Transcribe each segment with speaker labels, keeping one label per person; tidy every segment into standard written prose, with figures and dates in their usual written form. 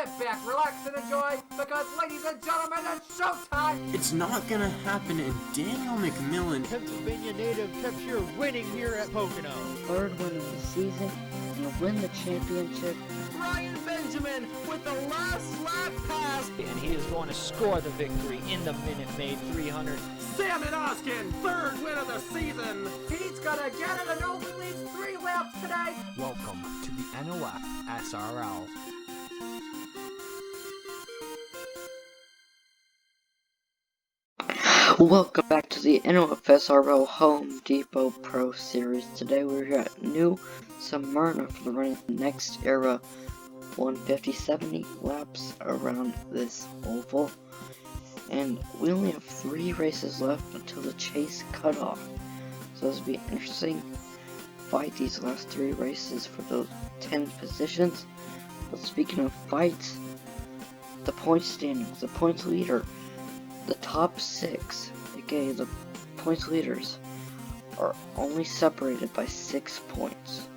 Speaker 1: Sit back, relax, and enjoy, because, ladies and gentlemen, it's showtime!
Speaker 2: It's not gonna happen, and Daniel McMillan,
Speaker 3: Pennsylvania native, kept here winning here at Pocono.
Speaker 4: Third win of the season, and win the championship.
Speaker 5: Ryan Benjamin with the last lap pass.
Speaker 3: And he is going to score the victory in the Minute Maid 300.
Speaker 5: Sam and Oskin, third win of the season.
Speaker 1: He's gonna get it and only leads 3 laps today!
Speaker 6: Welcome to the NOFSRL.
Speaker 4: Welcome back to the NOFSRL Home Depot Pro Series. Today we're at New Smyrna for the running NextEra 150-70 laps around this oval. And we only have 3 races left until the chase cutoff. So this will be an interesting fight these last 3 races for those 10 positions. But speaking of fights, the point standings, the points leader, the top 6, aka the points leaders, are only separated by 6 points.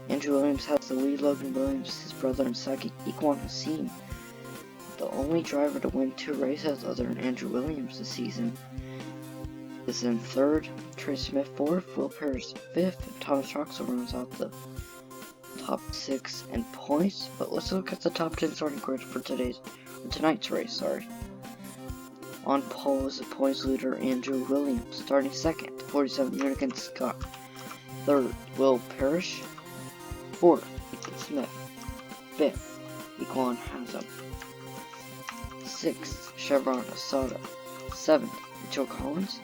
Speaker 4: Andrew Williams has the lead. Logan Williams, his brother, and Saki Ikwan Hasim, the only driver to win 2 races other than Andrew Williams this season, is in 3rd. Trey Smith 4th, Will Parrish 5th, and Thomas Troxel rounds out the top 6 in points. But let's look at the top 10 starting grid for tonight's race. On pole is the points leader Andrew Williams, starting 2nd, 47 Unigan Scott. 3rd, Will Parrish. 4th, Ethan Smith. 5th, Ikwan Hazem. 6th, Chevron Asada. 7th, Joe Collins.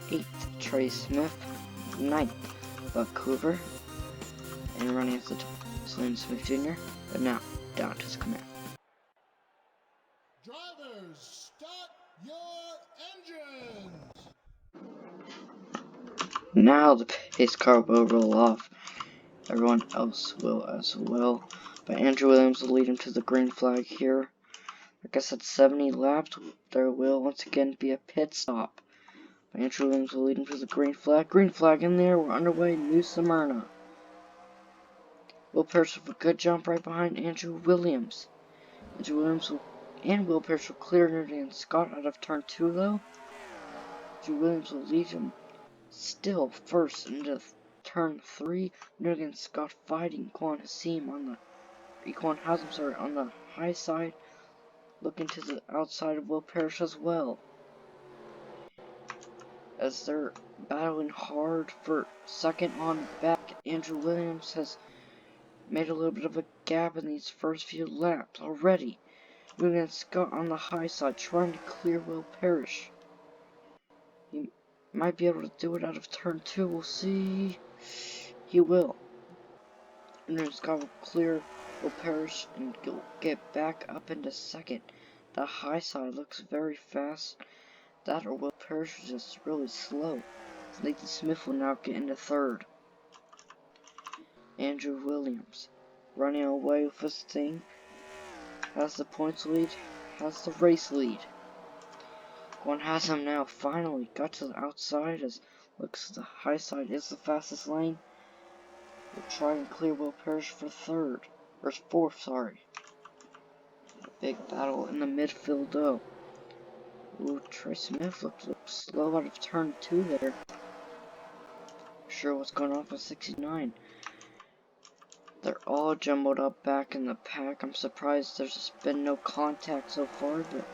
Speaker 4: 8th, Trey Smith. 9th, Buck Hoover. And running at the top, Slim Smith Jr. But now, down to his command.
Speaker 7: Drivers, start your engines!
Speaker 4: Now the pace car will roll off. Everyone else will as well. But Andrew Williams will lead him to the green flag here. Like I said, 70 laps. There will once again be a pit stop. But Andrew Williams will lead him to the green flag. Green flag in there. We're underway. New Smyrna. Will Parrish with a good jump right behind Andrew Williams. Andrew Williams and Will Parrish will clear Unigan Scott out of turn 2 though. Andrew Williams will lead him still first into turn 3. Unigan Scott fighting Ikwan Hasim on the high side, looking to the outside of Will Parrish as well, as they're battling hard for second on back. Andrew Williams has made a little bit of a gap in these first few laps already. Unigan Scott on the high side trying to clear Will Parrish. He might be able to do it out of turn 2, we'll see. He will. Unigan Scott will clear Will Parrish and get back up into second. The high side looks very fast. That or Will Parrish is just really slow. Nathan Smith will now get into 3rd. Andrew Williams running away with this thing. Has the points lead, has the race lead. One has him now, finally got to the outside, as looks the high side is the fastest lane. We'll try and clear Will Parrish for 3rd, or 4th, sorry. A big battle in the midfield though. Ooh, Trey Smith looks slow out of turn 2 there. Not sure what's going on with 69. They're all jumbled up back in the pack. I'm surprised there's been no contact so far, but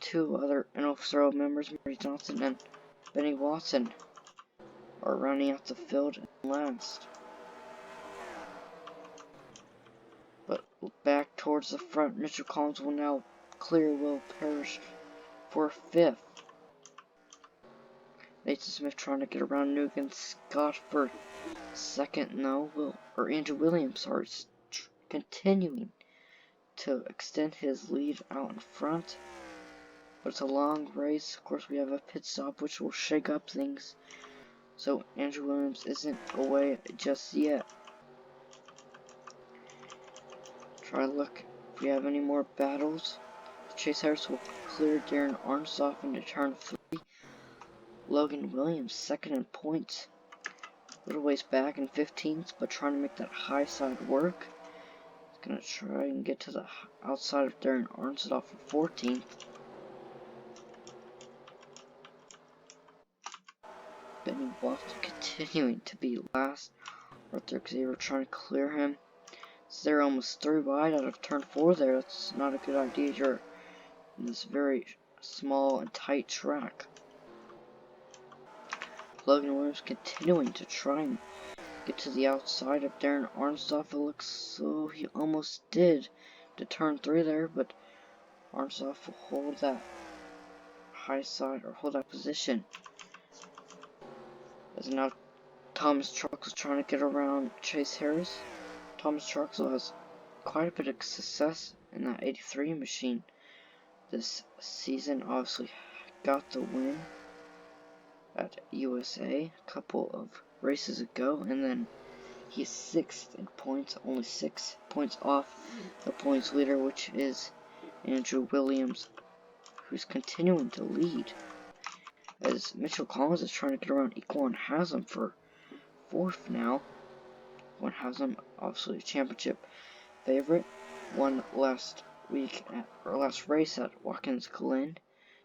Speaker 4: 2 other NOFSRL members, Mary Johnson and Benny Watson, are running out the field last. But back towards the front, Mitchell Collins will now clear Will Parrish for 5th. Nathan Smith trying to get around Unigan Scott for 2nd now. Andrew Williams is continuing to extend his lead out in front. But it's a long race. Of course, we have a pit stop which will shake up things. So Andrew Williams isn't away just yet. Try to look if we have any more battles. Chase Harris will clear Darren Arnsoff into turn 3. Logan Williams 2nd in points. A little ways back in 15th, but trying to make that high side work. Gonna try and get to the outside of Darren Armstead for 14th. Benny Watson continuing to be last. Arthur Xavier trying to clear him. So they're almost 3 wide out of turn 4 there. That's not a good idea. You're in this very small and tight track. Logan Williams continuing to try and get to the outside of Darren Armstead. It looks so he almost did to turn 3 there, but Armstead will hold that high side or hold that position. As now Thomas Truxell trying to get around Chase Harris. Thomas Truxell has quite a bit of success in that 83 machine this season. Obviously got the win at USA a couple of races ago, and then he's 6th in points, only 6 points off the points leader, which is Andrew Williams, who's continuing to lead. As Mitchell Collins is trying to get around Equan Haslam for 4th now. Equan Haslam, obviously a championship favorite, won last race at Watkins Glen,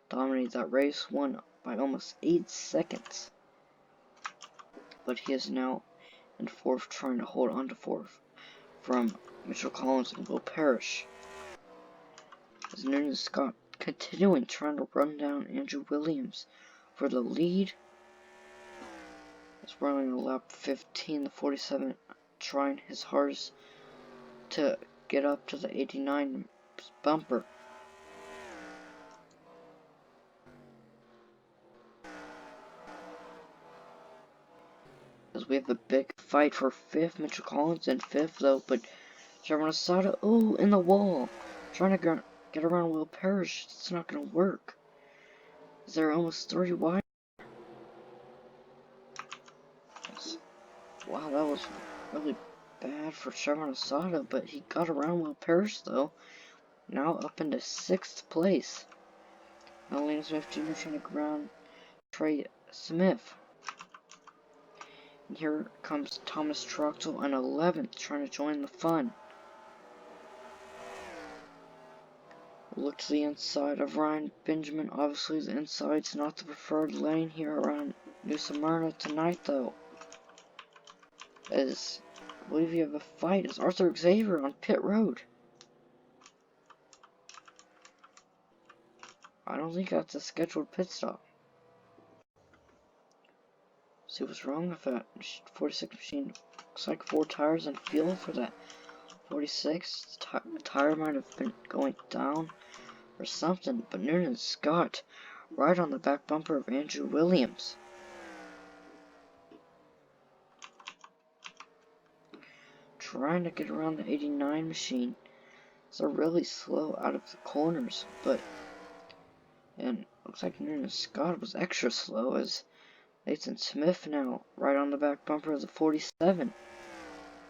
Speaker 4: dominated that race, won by almost 8 seconds. But he is now in 4th, trying to hold on to 4th from Mitchell Collins and Will Parrish. As Noonan Scott continuing trying to run down Andrew Williams for the lead. It's running a lap 15, the 47 trying his hardest to get up to the 89 bumper. As we have a big fight for 5th, Mitchell Collins in 5th though, but Trevor Asada, oh, in the wall, trying to get around Will Parrish. It's not going to work. They're almost 3 wide. Wow, that was really bad for Trevor Asada, but he got around Will Parrish though. Now up into 6th place. Now Liam Smith Jr. trying to ground Trey Smith. And here comes Thomas Truxell in 11th, trying to join the fun. Look to the inside of Ryan Benjamin. Obviously the inside's not the preferred lane here around New Smyrna tonight though. As I believe you have a fight as Arthur Xavier on pit road. I don't think that's a scheduled pit stop. See what's wrong with that 46 machine. Looks like 4 tires and fuel for that 46. The tire might have been going down or something, but Noonan Scott right on the back bumper of Andrew Williams. Trying to get around the 89 machine. So really slow out of the corners, and looks like Noonan Scott was extra slow as Nathan Smith now right on the back bumper of the 47.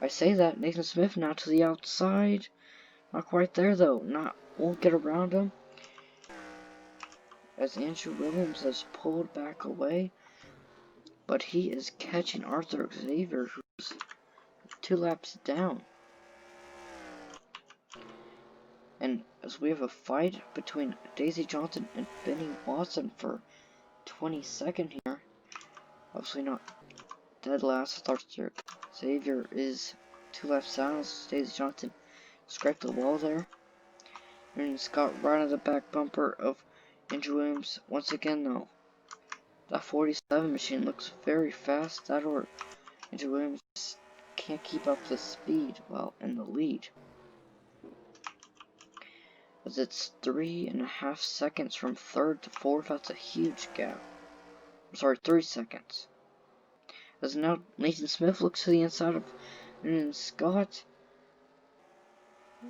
Speaker 4: I say that, Nathan Smith now to the outside. Not quite there though, won't get around him. As Andrew Williams has pulled back away. But he is catching Arthur Xavier, who's 2 laps down. And as we have a fight between Daisy Johnson and Benny Watson for 22nd here. Obviously not dead last. Arthur Xavier is 2 laps down as Daisy Johnson scraped the wall there. And Scott right on the back bumper of Andrew Williams. Once again though, that 47 machine looks very fast. That or Andrew Williams can't keep up the speed while in the lead. As it's 3.5 seconds from 3rd to 4th. That's a huge gap. I'm sorry, 3 seconds. As now Nathan Smith looks to the inside of Noonan Scott.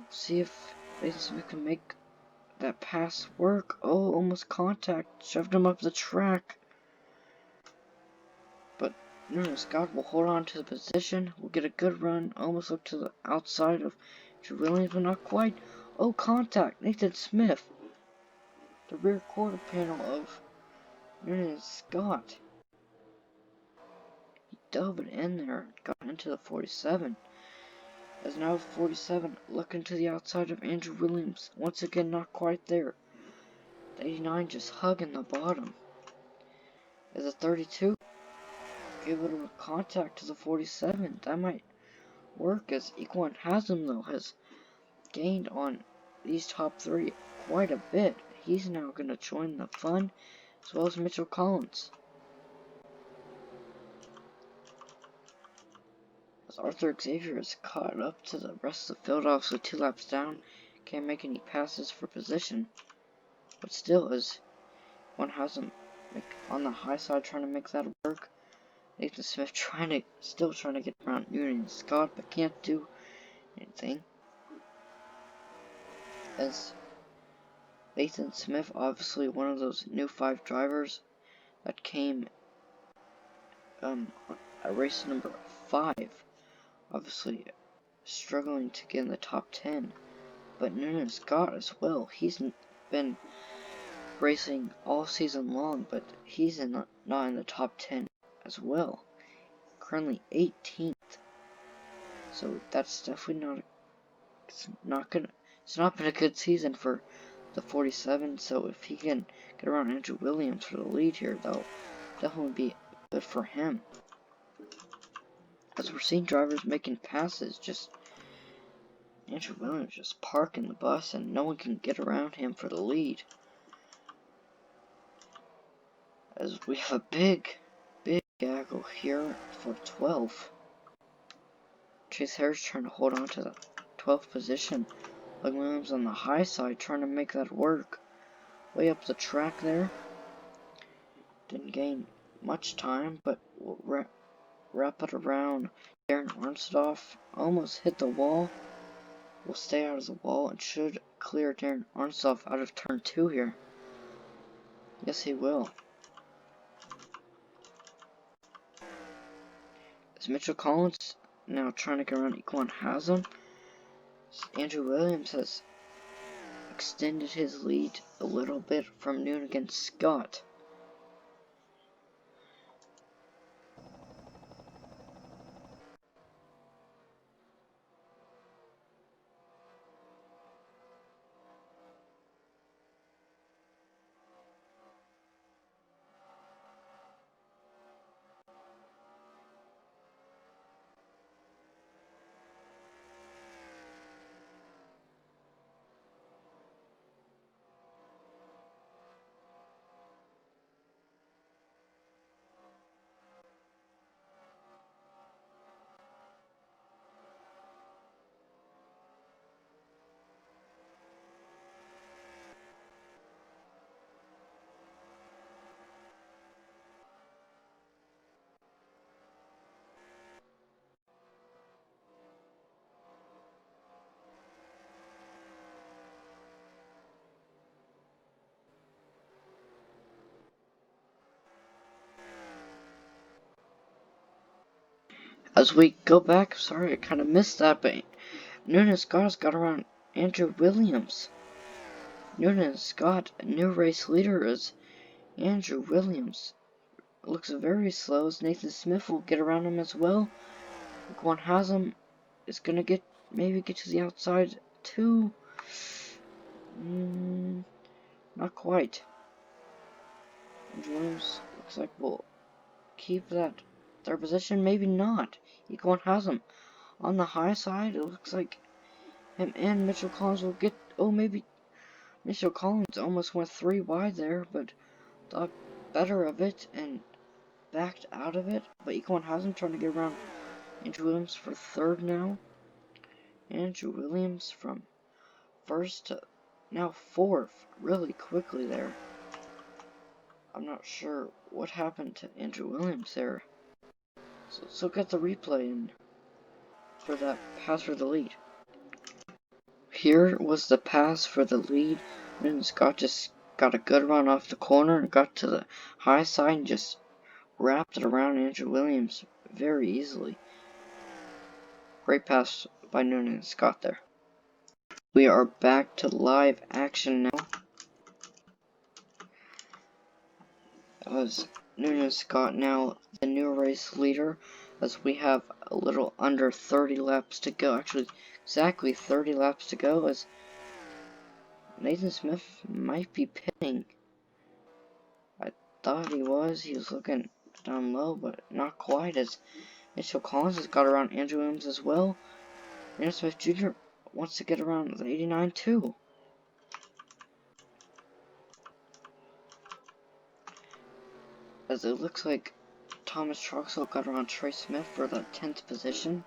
Speaker 4: See if Nathan Smith can make that pass work. Oh, almost contact. Shoved him up the track. But Noonan Scott will hold on to the position. Will get a good run. Almost look to the outside of Drew Williams, but not quite. Oh, contact. Nathan Smith. The rear quarter panel of Noonan Scott. He dove it in there. Got into the 47. As now 47 looking to the outside of Andrew Williams. Once again, not quite there. The 89 just hugging the bottom. As a 32 give it a contact to the 47. That might work, as Equine Hasm though has gained on these top three quite a bit. He's now going to join the fun, as well as Mitchell Collins. As Arthur Xavier is caught up to the rest of the field, obviously 2 laps down, can't make any passes for position. But still, as one has him on the high side trying to make that work. Nathan Smith still trying to get around Newton and Scott, but can't do anything. As Nathan Smith, obviously one of those new 5 drivers that came at race number 5, obviously struggling to get in the top 10. But Newton Scott as well, he's been racing all season long, but he's not in the top 10 as well. Currently 18th. So that's definitely it's not been a good season for the 47. So if he can get around Andrew Williams for the lead here, that'll definitely be good for him. As we're seeing drivers making passes, just Andrew Williams just parking the bus and no one can get around him for the lead. As we have a big gaggle here for 12. Chase Harris trying to hold on to the 12th position. Doug Williams on the high side trying to make that work. Way up the track there. Didn't gain much time, but we'll wrap it around. Darren Arnstoff almost hit the wall. Will stay out of the wall and should clear Darren Arnstoff out of turn 2 here. Yes, he will. As Mitchell Collins now trying to get around Equine Hasm. Andrew Williams has extended his lead a little bit from Newton against Scott. As we go back, sorry I kind of missed that, but Newton and Scott has got around Andrew Williams. Newton and Scott, a new race leader, is Andrew Williams. Looks very slow, as Nathan Smith will get around him as well. Equine Hasm is gonna maybe get to the outside too. Not quite. Andrew Williams looks like we'll keep that third position, maybe not. Equine Hasm on the high side. It looks like him and Mitchell Collins will get. Oh, maybe Mitchell Collins almost went 3 wide there, but thought better of it and backed out of it. But Equine Hasm trying to get around Andrew Williams for 3rd now. Andrew Williams from 1st to now 4th, really quickly there. I'm not sure what happened to Andrew Williams there. So let's look at the replay and for that pass for the lead. Here was the pass for the lead. And Scott just got a good run off the corner and got to the high side and just wrapped it around Andrew Williams very easily. Great pass by Noonan and Scott there. We are back to live action now. As Noonan and Scott now the new race leader as we have a little under 30 laps to go. Actually, exactly 30 laps to go, as Nathan Smith might be pitting. I thought he was looking down low, but not quite, as Mitchell Collins has got around Andrew Williams as well. Nathan Smith Jr. wants to get around the 89 too. As it looks like Thomas Troxel got around Trey Smith for the 10th position.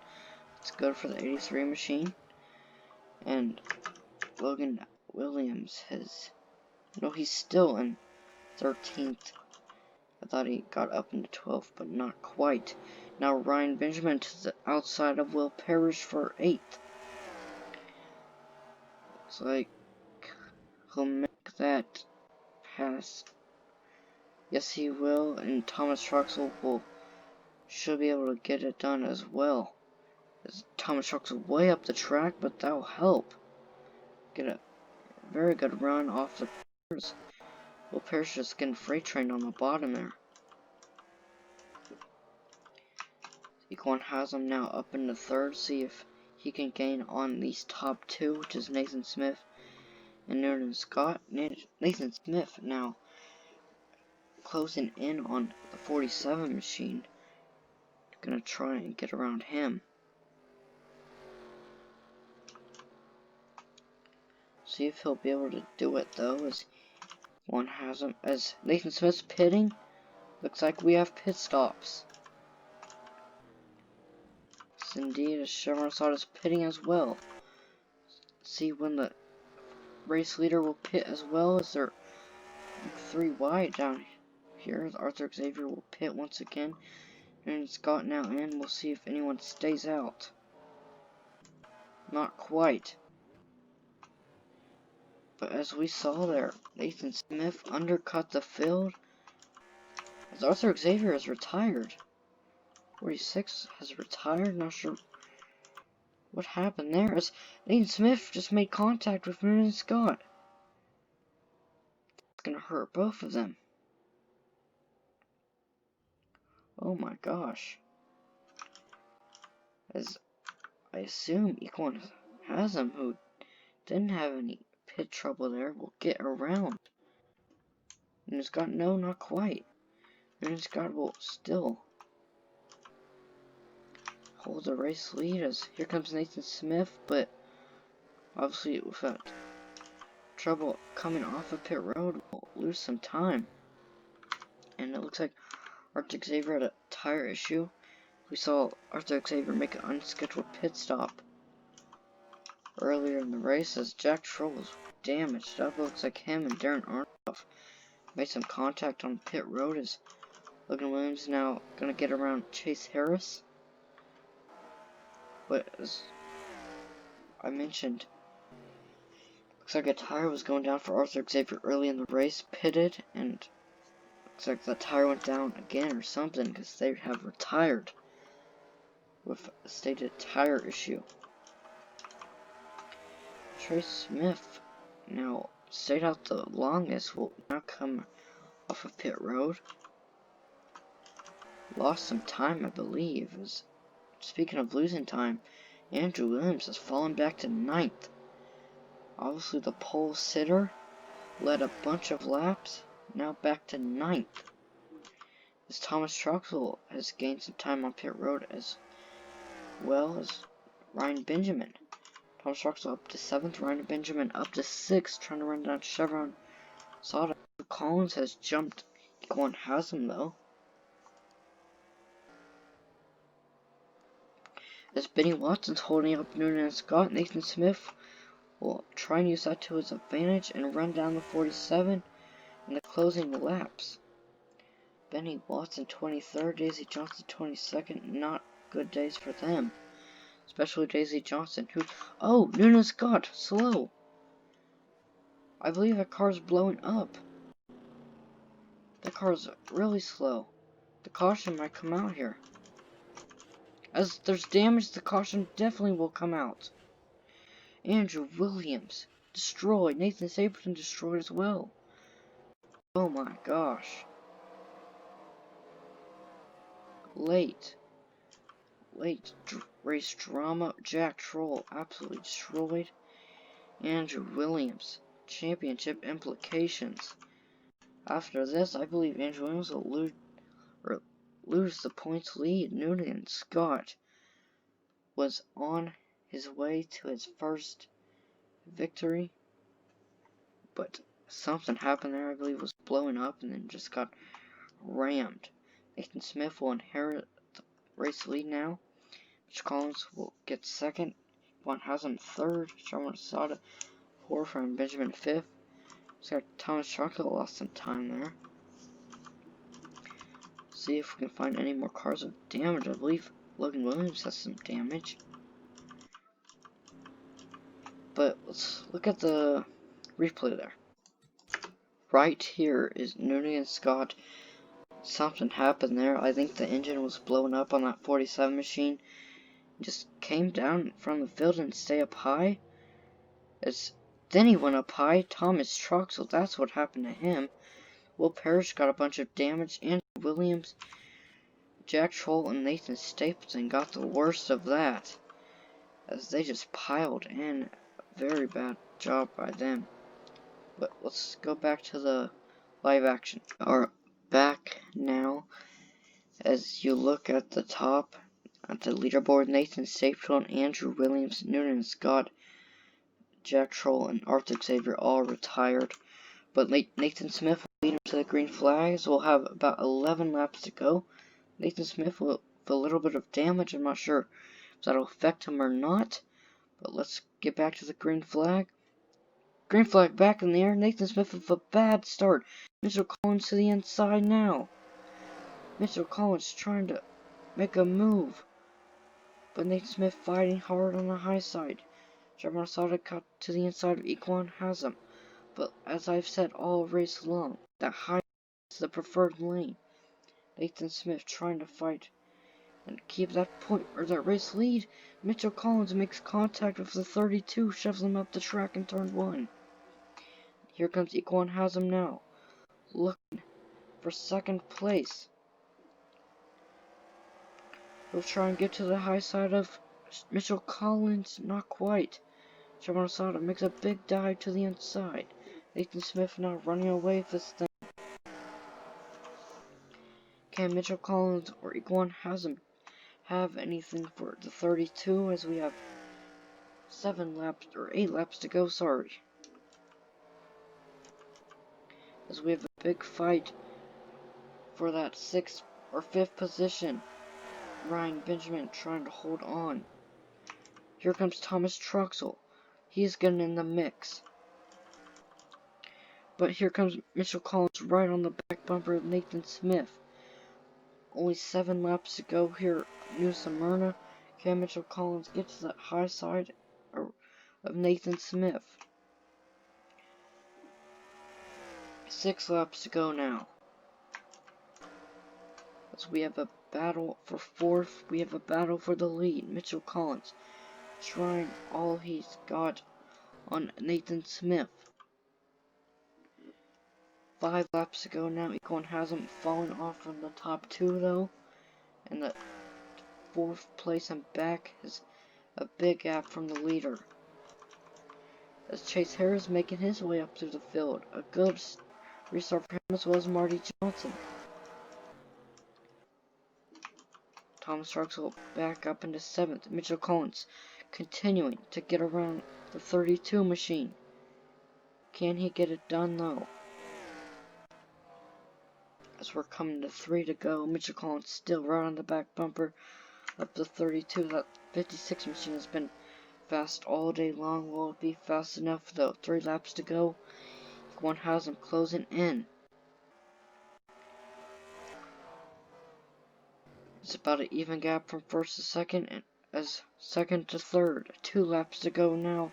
Speaker 4: It's good for the 83 machine. And Logan Williams he's still in 13th. I thought he got up into 12th, but not quite. Now Ryan Benjamin to the outside of Will Parrish for 8th. Looks like he'll make that pass. Yes, he will, and Thomas Troxel should be able to get it done as well. As Thomas Troxel way up the track, but that'll help get a very good run off the cars. Will Parrish just getting freight trained on the bottom there. Equan has him now up into 3rd. See if he can gain on these top 2, which is Nathan Smith and Noonan Scott. Nathan Smith now closing in on the 47 machine. Gonna try and get around him. See if he'll be able to do it though, as one has him. As Nathan Smith's pitting, looks like we have pit stops. Yes, indeed, as Chevron Sod is pitting as well. See when the race leader will pit as well, as they're 3 wide down here. Arthur Xavier will pit once again, and Scott now in. We'll see if anyone stays out. Not quite. But as we saw there, Nathan Smith undercut the field, as Arthur Xavier has retired. 46 has retired, not sure what happened there, as Nathan Smith just made contact with Noonan Scott. It's gonna hurt both of them. Oh my gosh. As I assume Equan has him, who didn't have any pit trouble there, will get around. Noonan Scott, no, not quite. Noonan Scott will still hold the race lead, as here comes Nathan Smith, but obviously with that trouble coming off of pit road, we'll lose some time. And it looks like Arthur Xavier had a tire issue. We saw Arthur Xavier make an unscheduled pit stop earlier in the race, as Jack Troll was damaged up. It looks like him and Darren Arnoff made some contact on pit road, as Logan Williams now gonna get around Chase Harris. But as I mentioned, looks like a tire was going down for Arthur Xavier early in the race, pitted, and looks like the tire went down again or something, because they have retired with a stated tire issue. Trey Smith now stayed out the longest, will now come off of pit road. Lost some time, I believe. As speaking of losing time, Andrew Williams has fallen back to 9th. Obviously the pole sitter led a bunch of laps, now back to 9th. As Thomas Troxel has gained some time on pit road, as well as Ryan Benjamin. Thomas Troxel up to 7th, Ryan Benjamin up to 6th, trying to run down Chevron Sod. Collins has jumped. Equan has him though. As Benny Watson's holding up Noonan Scott, Nathan Smith will try and use that to his advantage and run down the 47 in the closing laps. Benny Watson 23rd, Daisy Johnson 22nd. Not good days for them. Especially Daisy Johnson, who... Oh, Noonan Scott, slow. I believe that car's blowing up. That car's really slow. The caution might come out here. As there's damage, the caution definitely will come out. Andrew Williams destroyed. Nathan Stapleton destroyed as well. Oh my gosh. Late. late race drama. Jack Troll absolutely destroyed. Andrew Williams, championship implications. After this, I believe Andrew Williams will lose the points lead. Noonan Scott was on his way to his first victory, but something happened there. I believe it was blowing up and then just got rammed. Nathan Smith will inherit the race lead now. Mitch Collins will get second. Von Hazen third. Sherman Asada fourth, and Benjamin fifth. So Thomas Chocolate lost some time there. See if we can find any more cars with damage. I believe Logan Williams has some damage. But let's look at the replay there. Right here is Noonan and Scott. Something happened there. I think the engine was blown up on that 47 machine. Just came down from the field and stay up high. Then he went up high. Thomas Troxel, that's what happened to him. Will Parrish got a bunch of damage. Andrew Williams, Jack Troll, and Nathan Stapleton got the worst of that, as they just piled in. Very bad job by them. But let's go back to the live action. Are back now. As you look at the top, at the leaderboard, Nathan Stapleton, Andrew Williams, Noonan Scott, Jack Troll, and Arthur Xavier all retired. But Nathan Smith will lead him to the green flags. We'll have about 11 laps to go. Nathan Smith will have a little bit of damage. I'm not sure if that'll affect him or not. But let's get back to the green flag. Green flag back in the air. Nathan Smith with a bad start. Mitchell Collins to the inside now. Mitchell Collins trying to make a move, but Nathan Smith fighting hard on the high side. Sherman Asada cut to the inside of Equan has him. But as I've said all race long, that high is the preferred lane. Nathan Smith trying to fight and keep that point or that race lead. Mitchell Collins makes contact with the 32, shoves him up the track in turn 1. Here comes Equan has him now, looking for second place. He'll try and get to the high side of Mitchell Collins, not quite. Sherman Asada makes a big dive to the inside. Nathan Smith now running away with this thing. Can Mitchell Collins or Equan Hasm have anything for the 32 as we have 8 laps to go, sorry. As we have a big fight for that 6th or 5th position. Ryan Benjamin trying to hold on. Here comes Thomas Troxel. He's getting in the mix. But here comes Mitchell Collins right on the back bumper of Nathan Smith. Only 7 laps to go here. New Smyrna. Can Mitchell Collins get to that high side of Nathan Smith? 6 laps to go now. As we have a battle for 4th, we have a battle for the lead. Mitchell Collins trying all he's got on Nathan Smith. 5 laps to go now. Equan has him falling off from the top 2 though. And the 4th place and back is a big gap from the leader. As Chase Harris making his way up through the field. A good restart for him as well as Marty Johnson. Thomas Troxel back up into 7th. Mitchell Collins continuing to get around the 32 machine. Can he get it done though? As we're coming to 3 to go, Mitchell Collins still right on the back bumper up to 32. That 56 machine has been fast all day long. Will it be fast enough though? 3 laps to go. One has him closing in. It's about an even gap from 1st to 2nd, and as 2nd to 3rd. 2 laps to go now.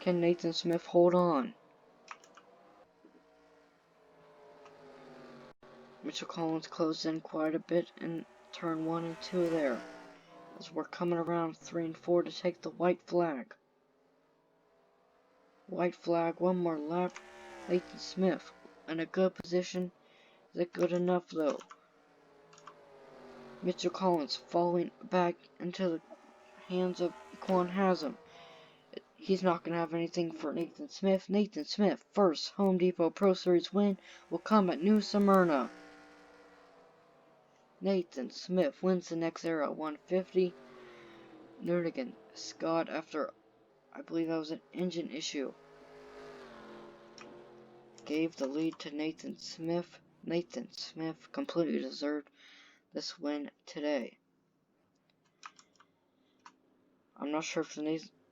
Speaker 4: Can Nathan Smith hold on? Mitchell Collins closed in quite a bit in turn 1 and 2 there. As we're coming around 3 and 4 to take the white flag. White flag, 1 more lap. Nathan Smith in a good position. Is it good enough though? Mitchell Collins falling back into the hands of Quan Hasm. He's not going to have anything for Nathan Smith. Nathan Smith, first Home Depot Pro Series win will come at New Smyrna. Nathan Smith wins the NextEra 150. Nerdigan Scott, after I believe that was an engine issue, gave the lead to Nathan Smith. Nathan Smith completely deserved this win today. I'm not sure if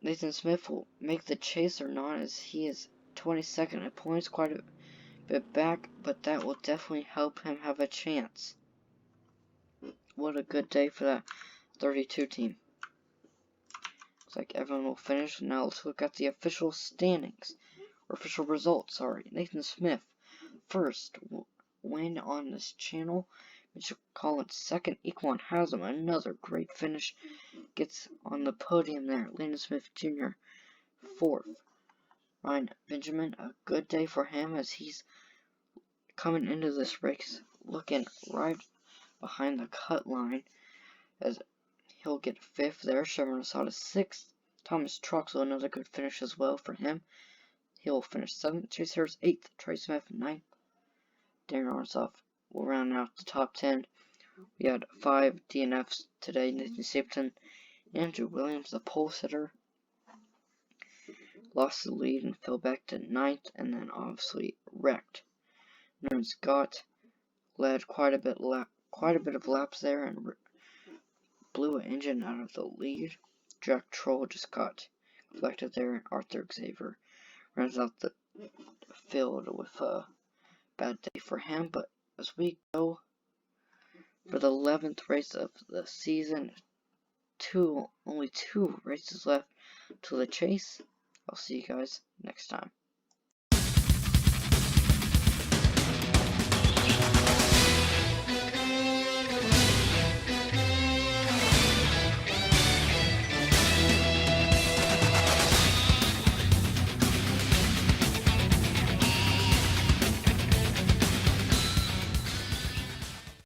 Speaker 4: Nathan Smith will make the chase or not, as he is 22nd at points, quite a bit back, but that will definitely help him have a chance. What a good day for that 32 team. Looks like everyone will finish. Now let's look at the official standings, or official results, sorry. Nathan Smith, first win on this channel. Mitchell Collins, second. Equan Hasm, another great finish, gets on the podium there. Landon Smith Jr., fourth. Ryan Benjamin, a good day for him, as he's coming into this race looking right behind the cut line, as he'll get fifth there. Trevor Nasada, sixth. Thomas Troxel, another good finish as well for him. He'll finish seventh. Chase Harris, eighth. Trey Smith, ninth. Darren Arnsoff will round out the top 10. We had 5 DNFs today. Nathan Stapleton, Andrew Williams, the pole sitter, lost the lead and fell back to 9th, and then obviously wrecked. Nerds Scott led quite a bit of laps there and blew an engine out of the lead. Jack Troll just got collected there, and Arthur Xavier rounds out the field with a bad day for him. But as we go for the 11th race of the season, only 2 races left to the chase. I'll see you guys next time.